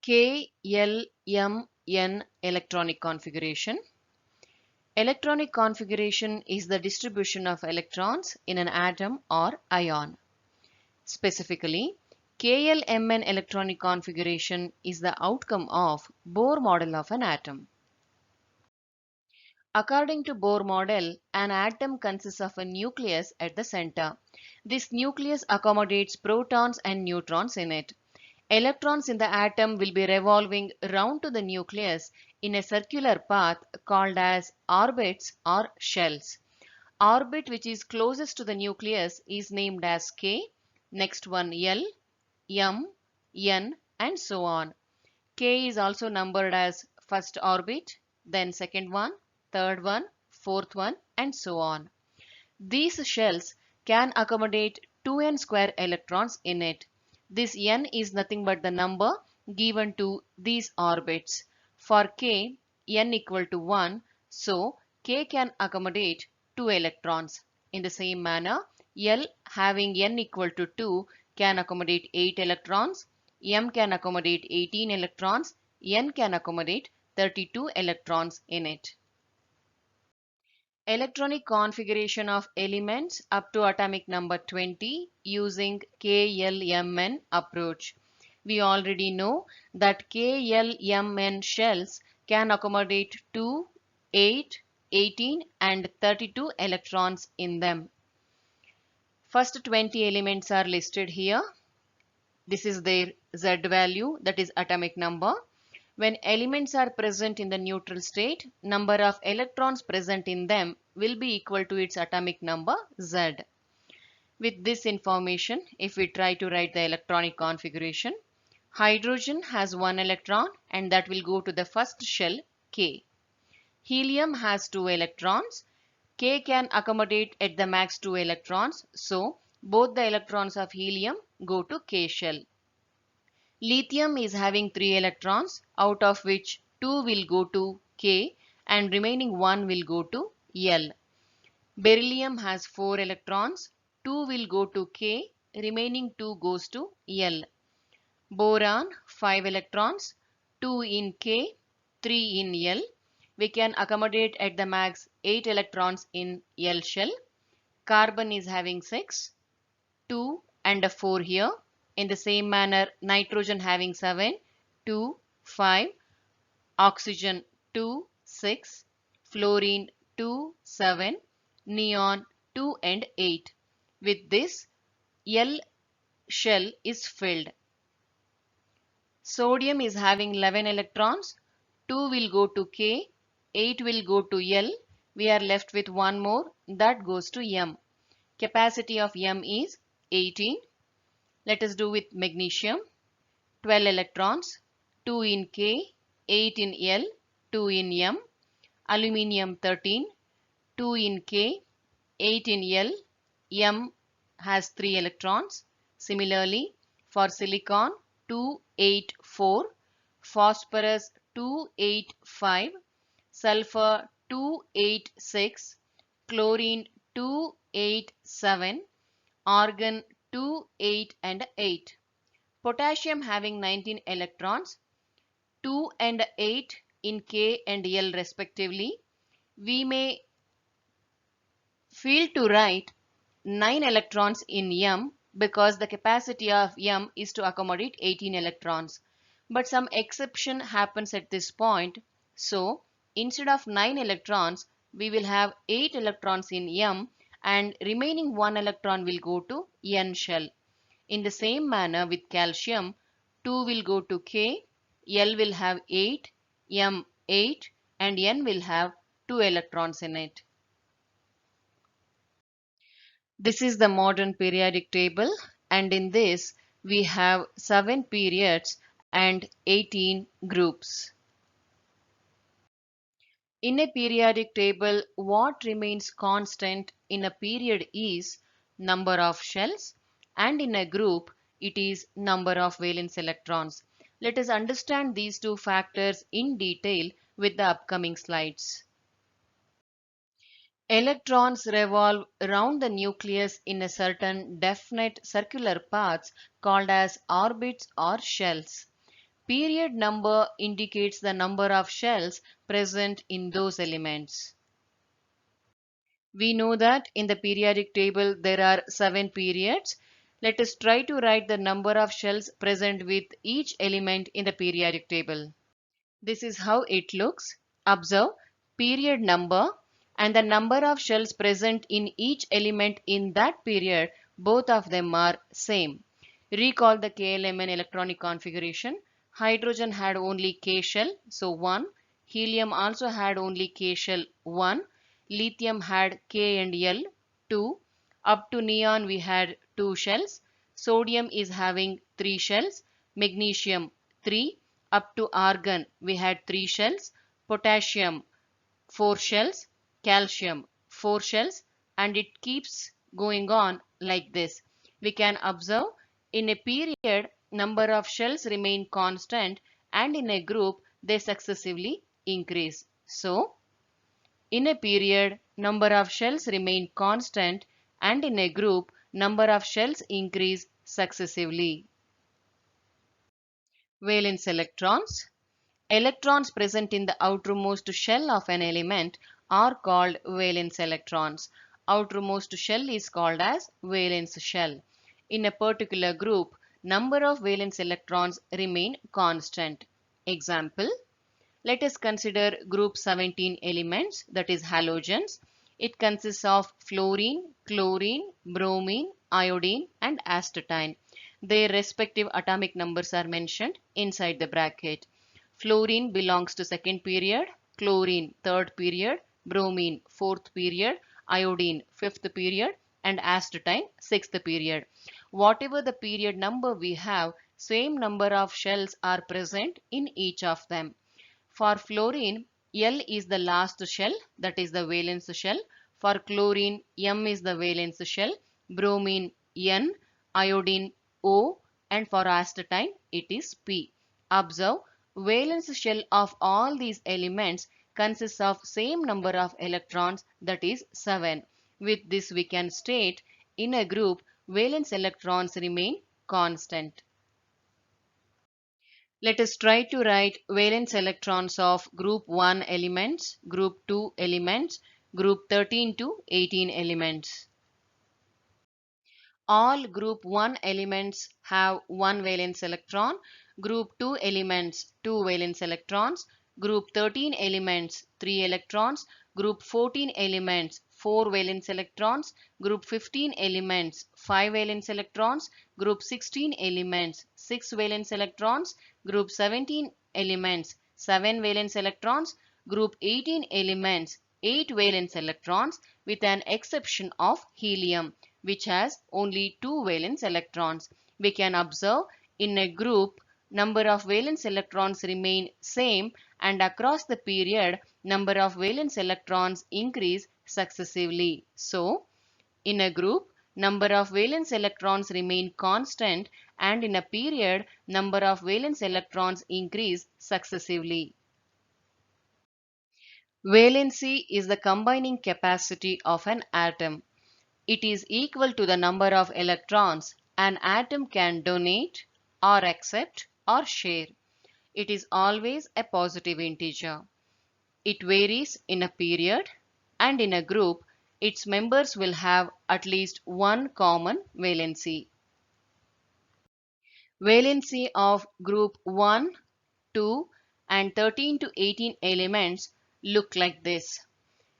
KLMN electronic configuration. Electronic configuration is the distribution of electrons in an atom or ion. Specifically, KLMN electronic configuration is the outcome of Bohr model of an atom. According to Bohr model, an atom consists of a nucleus at the center. This nucleus accommodates protons and neutrons in it. Electrons in the atom will be revolving round to the nucleus in a circular path called as orbits or shells. Orbit which is closest to the nucleus is named as K, next one L, M, N, and so on. K is also numbered as first orbit, then second one, third one, fourth one, and so on. These shells can accommodate 2n square electrons in it. This n is nothing but the number given to these orbits. For k, n equal to 1, so k can accommodate 2 electrons. In the same manner, L having n equal to 2 can accommodate 8 electrons, M can accommodate 18 electrons, N can accommodate 32 electrons in it. Electronic configuration of elements up to atomic number 20 using KLMN approach. We already know that KLMN shells can accommodate 2, 8, 18 and 32 electrons in them. First 20 elements are listed here. This is their Z value, that is atomic number. When elements are present in the neutral state, number of electrons present in them will be equal to its atomic number Z. With this information, if we try to write the electronic configuration, hydrogen has 1 electron and that will go to the first shell K. Helium has 2 electrons. K can accommodate at the max 2 electrons, so both the electrons of helium go to K shell. Lithium is having 3 electrons, out of which 2 will go to K and remaining 1 will go to L. Beryllium has 4 electrons, 2 will go to K, remaining 2 goes to L. Boron 5 electrons, 2 in K, 3 in L. We can accommodate at the max 8 electrons in L shell. Carbon is having 6, 2 and a 4 here. In the same manner, nitrogen having 7, 2, 5, oxygen 2, 6, fluorine 2, 7, neon 2 and 8. With this, L shell is filled. Sodium is having 11 electrons, 2 will go to K, 8 will go to L. We are left with one more, that goes to M. Capacity of M is 18. Let us do with magnesium. 12 electrons, 2 in K, 8 in L, 2 in M. Aluminium 13, 2 in K, 8 in L, M has 3 electrons. Similarly, for silicon 284, phosphorus 285, sulfur 286, chlorine 287, argon 2, 8 and 8. Potassium having 19 electrons, 2 and 8 in K and L respectively. We may feel to write 9 electrons in M because the capacity of M is to accommodate 18 electrons. But some exception happens at this point. So instead of 9 electrons, we will have 8 electrons in M and remaining 1 electron will go to N shell. In the same manner with calcium, 2 will go to K, L will have 8, M 8 and N will have 2 electrons in it. This is the modern periodic table and in this we have 7 periods and 18 groups. In a periodic table, what remains constant in a period is number of shells and in a group it is number of valence electrons. Let us understand these two factors in detail with the upcoming slides. Electrons revolve around the nucleus in a certain definite circular paths called as orbits or shells. Period number indicates the number of shells present in those elements. We know that in the periodic table there are 7 periods. Let us try to write the number of shells present with each element in the periodic table. This is how it looks. Observe period number and the number of shells present in each element in that period. Both of them are same. Recall the KLMN electronic configuration. Hydrogen had only K shell, so 1. Helium also had only K shell, 1. Lithium had K and L, 2. Up to neon we had 2 shells. Sodium is having 3 shells. Magnesium 3. Up to argon we had 3 shells. Potassium 4 shells. Calcium 4 shells, and it keeps going on like this. We can observe in a period number of shells remain constant and in a group they successively increase. So, in a period number of shells remain constant and in a group number of shells increase successively. Valence electrons. Electrons present in the outermost shell of an element are called valence electrons. Outermost shell is called as valence shell. In a particular group, number of valence electrons remain constant. Example, let us consider group 17 elements, that is halogens. It consists of fluorine, chlorine, bromine, iodine and astatine. Their respective atomic numbers are mentioned inside the bracket. Fluorine belongs to second period, chlorine third period, bromine fourth period, iodine fifth period and astatine sixth period. Whatever the period number we have, same number of shells are present in each of them. For fluorine, L is the last shell, that is the valence shell. For chlorine, M is the valence shell, bromine N, iodine O, and for astatine it is P. Observe, valence shell of all these elements consists of same number of electrons, that is 7. With this we can state in a group valence electrons remain constant. Let us try to write valence electrons of group 1 elements, group 2 elements, group 13 to 18 elements. All group 1 elements have 1 valence electron, group 2 elements 2 valence electrons, group 13 elements 3 electrons, group 14 elements 4 valence electrons, group 15 elements 5 valence electrons, group 16 elements 6 valence electrons, group 17 elements 7 valence electrons, group 18 elements 8 valence electrons with an exception of helium, which has only 2 valence electrons. We can observe in a group number of valence electrons remain same and across the period number of valence electrons increase successively. So, in a group number of valence electrons remain constant and in a period number of valence electrons increase successively. Valency is the combining capacity of an atom. It is equal to the number of electrons an atom can donate or accept or share. It is always a positive integer. It varies in a period and in a group its members will have at least one common valency. Valency of group 1, 2 and 13 to 18 elements look like this.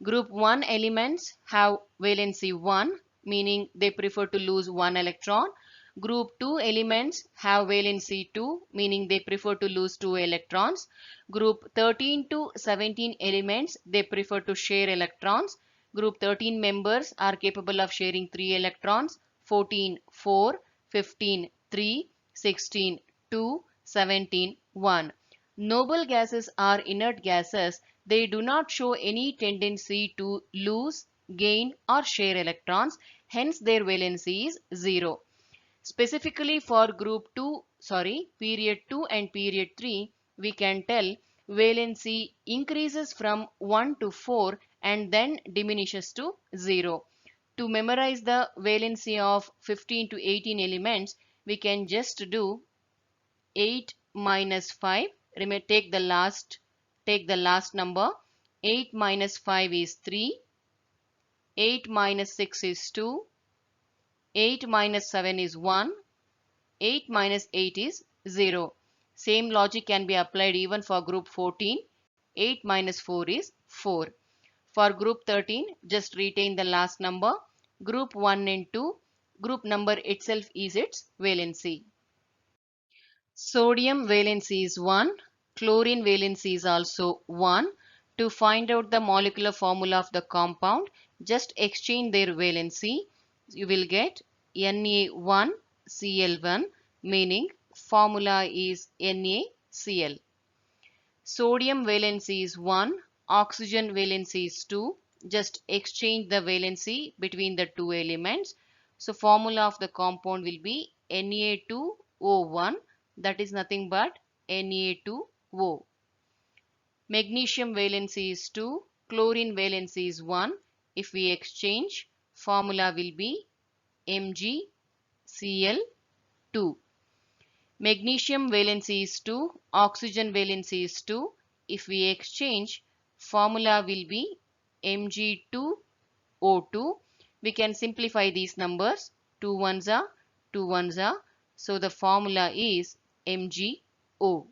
Group 1 elements have valency 1, meaning they prefer to lose one electron. Group 2 elements have valency 2, meaning they prefer to lose 2 electrons. Group 13 to 17 elements, they prefer to share electrons. Group 13 members are capable of sharing 3 electrons, 14, 4, 15, 3, 16, 2, 17, 1. Noble gases are inert gases. They do not show any tendency to lose, gain or share electrons. Hence their valency is 0. Specifically for period 2 and period 3, we can tell valency increases from 1 to 4 and then diminishes to 0. To memorize the valency of 15 to 18 elements, we can just do 8 minus 5. Remember, take the last number. 8 minus 5 is 3. 8 minus 6 is 2. 8 minus 7 is 1. 8 minus 8 is 0. Same logic can be applied even for group 14. 8 minus 4 is 4. For group 13, just retain the last number. Group 1 and 2, group number itself is its valency. Sodium valency is 1. Chlorine valency is also 1. To find out the molecular formula of the compound, just exchange their valency. You will get Na1Cl1, meaning formula is NaCl. Sodium valency is 1. Oxygen valency is 2. Just exchange the valency between the two elements. So formula of the compound will be Na2O1, that is nothing but Na2O. Magnesium valency is 2. Chlorine valency is 1. If we exchange, formula will be MgCl2. Magnesium valency is 2. Oxygen valency is 2. If we exchange, formula will be Mg2O2. We can simplify these numbers. 2 ones are 2 ones are. So the formula is MgO.